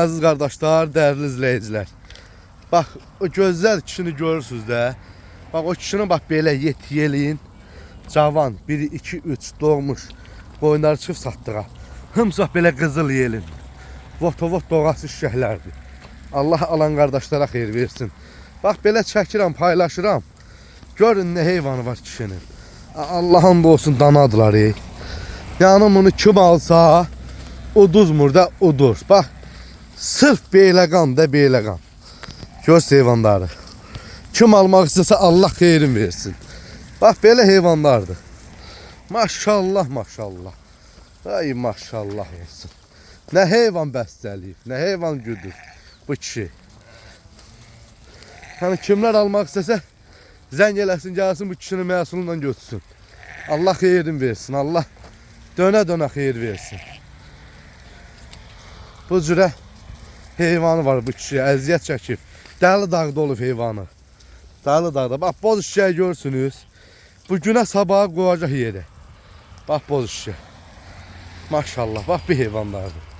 Aziz kardeşler, değerli izleyiciler. Bak o gözler kişini görürsünüz de. Bak o kişinin bak böyle yetiyeliğin cavan 1, 2, 3 doğmuş boyunları çift sattığa. Hımsah böyle kızıl yelin. Vot doğası şişəklərdir. Allah alan kardeşlere xeyir versin. Bak belə çəkirəm, paylaşıram. Görün ne heyvanı var kişinin. Allah'ın da olsun danadılar. Yani bunu kim alsa uduzmur da udur. Bak sırf beyləqan da beyləqan. Göz heyvanları. Kim almaq istəsə Allah xeyrin versin. Bak belə heyvanlardır. Maşallah maşallah. Ay maşallah olsun. Ne heyvan bəstəliyib, ne heyvan güdür bu kişi. Hani kimler almaq istəsə zəng eləsin, gəlsin bu kişinin məhsulundan götürsün. Allah xeyrin versin. Allah dönə xeyir versin. Bu cürə heyvanı var bu kişiyə, əziyyət çəkib. Dəli dağda olub heyvanı. Dəli dağda. Bax boz şişəyi görsünüz. Bu günə sabaha qoyacaq yerə. Bax boz şişə. Maşallah, bax bir heyvanlardır.